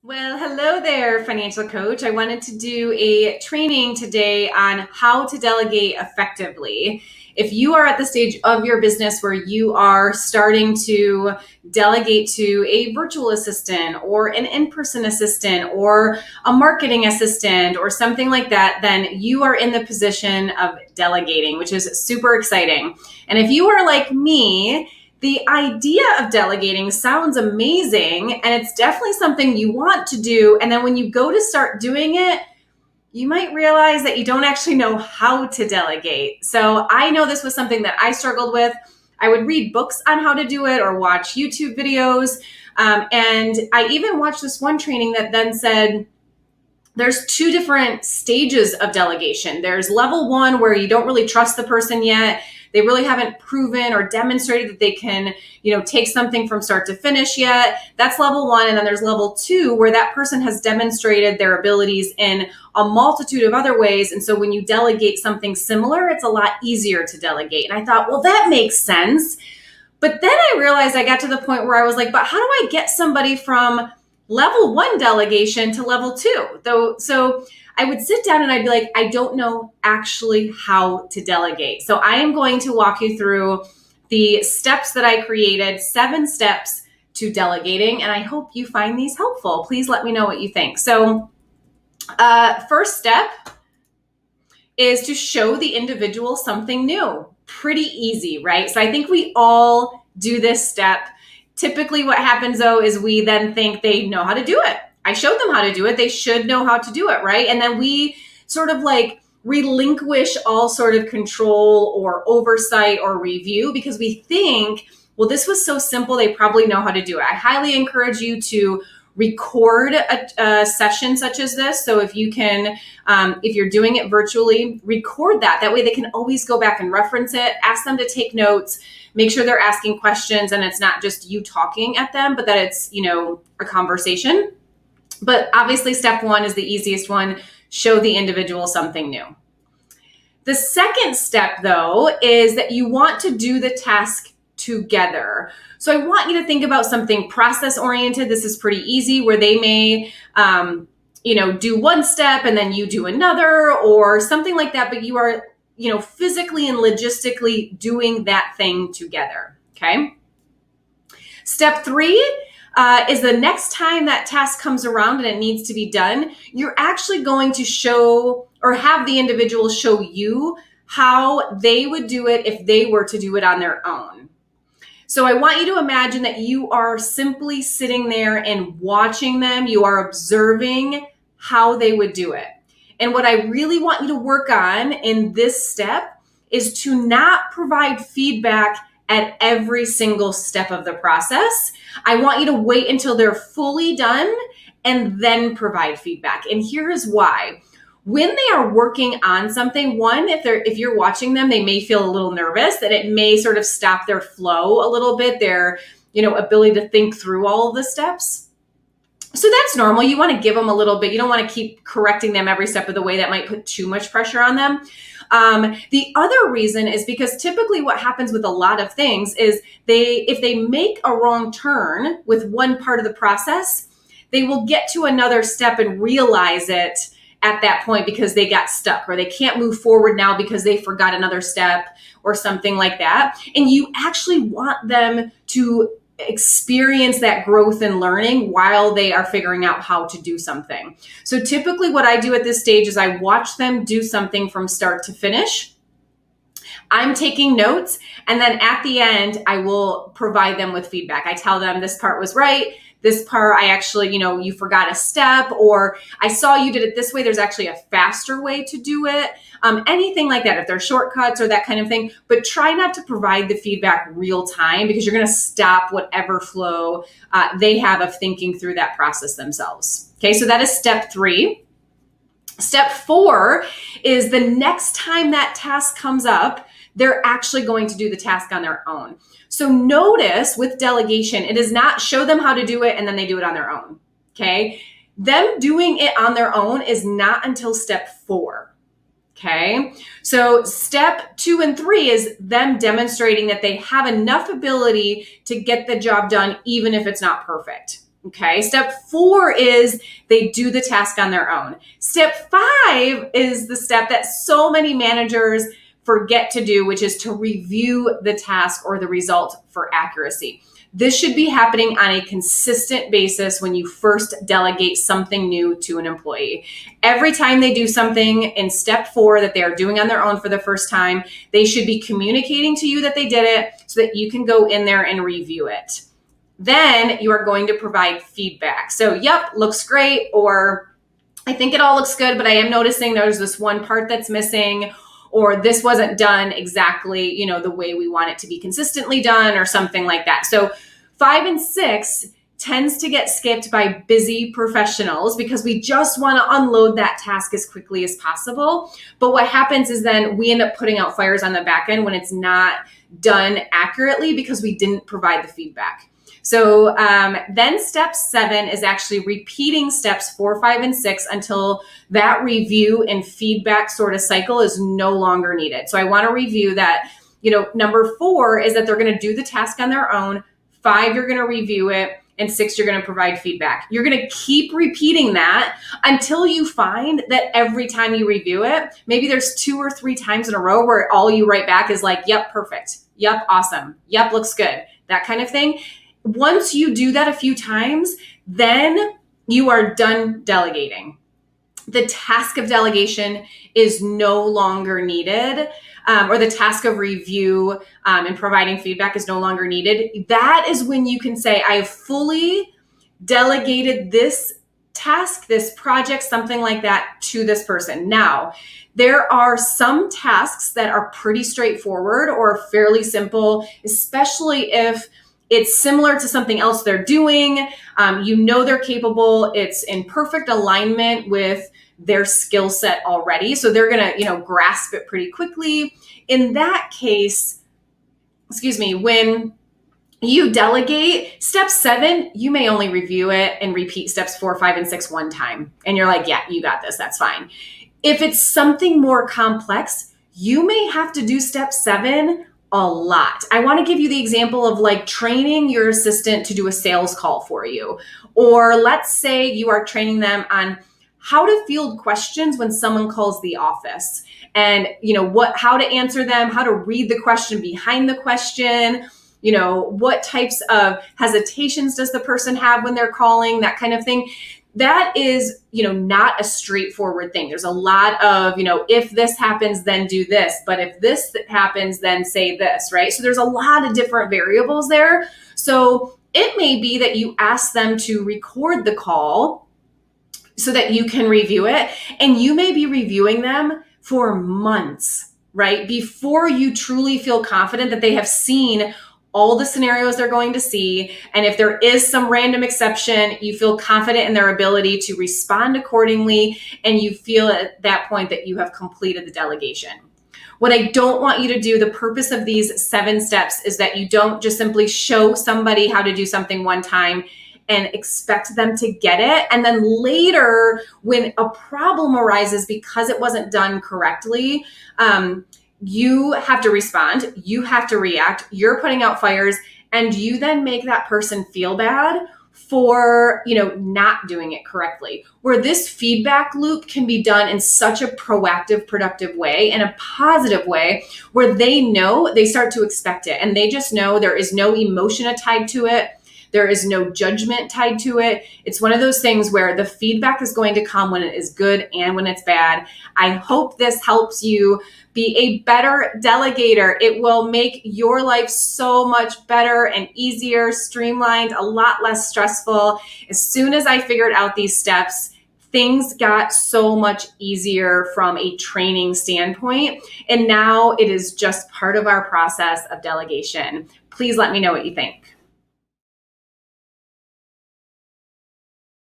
Well, hello there, financial coach. I wanted to do a training today on how to delegate effectively. If you are at the stage of your business where you are starting to delegate to a virtual assistant or an in-person assistant or a marketing assistant or something like that, then you are in the position of delegating, which is super exciting. And if you are like me, the idea of delegating sounds amazing, and it's definitely something you want to do. And then when you go to start doing it, you might realize that you don't actually know how to delegate. So I know this was something that I struggled with. I would read books on how to do it or watch YouTube videos. And I even watched this one training that then said, there's two different stages of delegation. There's level one where you don't really trust the person yet. They really haven't proven or demonstrated that they can, take something from start to finish yet. That's level one. And then there's level two where that person has demonstrated their abilities in a multitude of other ways. And so when you delegate something similar, it's a lot easier to delegate. And I thought, well, that makes sense. But then I realized I got to the point where I was like, but how do I get somebody from level one delegation to level two? So I would sit down and I'd be like, I don't know actually how to delegate. So I am going to walk you through the steps that I created, 7 steps to delegating. And I hope you find these helpful. Please let me know what you think. So first step is to show the individual something new. Pretty easy, right? So I think we all do this step. Typically what happens though is we then think they know how to do it. I showed them how to do it. They should know how to do it, right? And then we sort of like relinquish all sort of control or oversight or review because we think, well, this was so simple, they probably know how to do it. I highly encourage you to record a session such as this. So if you can, if you're doing it virtually, record that. That way they can always go back and reference it, ask them to take notes, make sure they're asking questions and it's not just you talking at them, but that it's, a conversation. But obviously step 1 is the easiest one. Show the individual something new. The second step though, is that you want to do the task together. So I want you to think about something process oriented. This is pretty easy where they may, do one step and then you do another or something like that, but you are, physically and logistically doing that thing together. Okay. Step 3 is the next time that task comes around and it needs to be done, you're actually going to show or have the individual show you how they would do it if they were to do it on their own. So I want you to imagine that you are simply sitting there and watching them. You are observing how they would do it. And what I really want you to work on in this step is to not provide feedback at every single step of the process. I want you to wait until they're fully done and then provide feedback. And here is why. When they are working on something, one, if you're watching them, they may feel a little nervous, that it may sort of stop their flow a little bit, their, ability to think through all of the steps. So that's normal. You want to give them a little bit. You don't want to keep correcting them every step of the way. That might put too much pressure on them. The other reason is because typically what happens with a lot of things is if they make a wrong turn with one part of the process, they will get to another step and realize it at that point because they got stuck or they can't move forward now because they forgot another step or something like that. And you actually want them to experience that growth and learning while they are figuring out how to do something. So typically what I do at this stage is I watch them do something from start to finish. I'm taking notes, and then at the end, I will provide them with feedback. I tell them this part was right. This part, I actually, you forgot a step, or I saw you did it this way. There's actually a faster way to do it. Anything like that, if there's shortcuts or that kind of thing, but try not to provide the feedback real time because you're going to stop whatever flow they have of thinking through that process themselves. Okay, so that is step 3. Step 4 is the next time that task comes up, they're actually going to do the task on their own. So notice with delegation, it is not show them how to do it and then they do it on their own. Okay. Them doing it on their own is not until step 4. Okay. So step 2 and 3 is them demonstrating that they have enough ability to get the job done, even if it's not perfect. Okay. Step 4 is they do the task on their own. Step 5 is the step that so many managers forget to do, which is to review the task or the result for accuracy. This should be happening on a consistent basis when you first delegate something new to an employee. Every time they do something in step 4 that they are doing on their own for the first time, they should be communicating to you that they did it so that you can go in there and review it. Then you are going to provide feedback. So, yep, looks great, or I think it all looks good, but I am noticing there's this one part that's missing, or this wasn't done exactly, the way we want it to be consistently done, or something like that. So 5 and 6 tends to get skipped by busy professionals because we just want to unload that task as quickly as possible. But what happens is then we end up putting out fires on the back end when it's not done accurately because we didn't provide the feedback. So then step 7 is actually repeating steps 4, 5, and 6 until that review and feedback sort of cycle is no longer needed. So I want to review that, number 4 is that they're going to do the task on their own. 5, you're going to review it. And 6, you're going to provide feedback. You're going to keep repeating that until you find that every time you review it, maybe there's 2 or 3 times in a row where all you write back is like, yep, perfect. Yep, awesome. Yep, looks good. That kind of thing. Once you do that a few times, then you are done delegating. The task of delegation is no longer needed, or the task of review and providing feedback is no longer needed. That is when you can say, I have fully delegated this task, this project, something like that to this person. Now, there are some tasks that are pretty straightforward or fairly simple, especially if it's similar to something else they're doing. They're capable. It's in perfect alignment with their skill set already. So they're going to, grasp it pretty quickly. In that case, when you delegate, step 7, you may only review it and repeat steps 4, 5, and 6 one time. And you're like, yeah, you got this. That's fine. If it's something more complex, you may have to do step 7 a lot. I want to give you the example of like training your assistant to do a sales call for you. Or let's say you are training them on how to field questions when someone calls the office and, how to answer them, how to read the question behind the question, what types of hesitations does the person have when they're calling, that kind of thing. That is, not a straightforward thing. There's a lot of, if this happens, then do this. But if this happens, then say this, right? So there's a lot of different variables there. So it may be that you ask them to record the call so that you can review it. And you may be reviewing them for months, right? Before you truly feel confident that they have seen all the scenarios they're going to see. And if there is some random exception, you feel confident in their ability to respond accordingly. And you feel at that point that you have completed the delegation. What I don't want you to do, the purpose of these 7 steps is that you don't just simply show somebody how to do something one time and expect them to get it. And then later, when a problem arises because it wasn't done correctly, you have to respond, you have to react, you're putting out fires, and you then make that person feel bad for, not doing it correctly. Where this feedback loop can be done in such a proactive, productive way, in a positive way, where they start to expect it, and they just know there is no emotion tied to it. There is no judgment tied to it. It's one of those things where the feedback is going to come when it is good and when it's bad. I hope this helps you be a better delegator. It will make your life so much better and easier, streamlined, a lot less stressful. As soon as I figured out these steps, things got so much easier from a training standpoint. And now it is just part of our process of delegation. Please let me know what you think.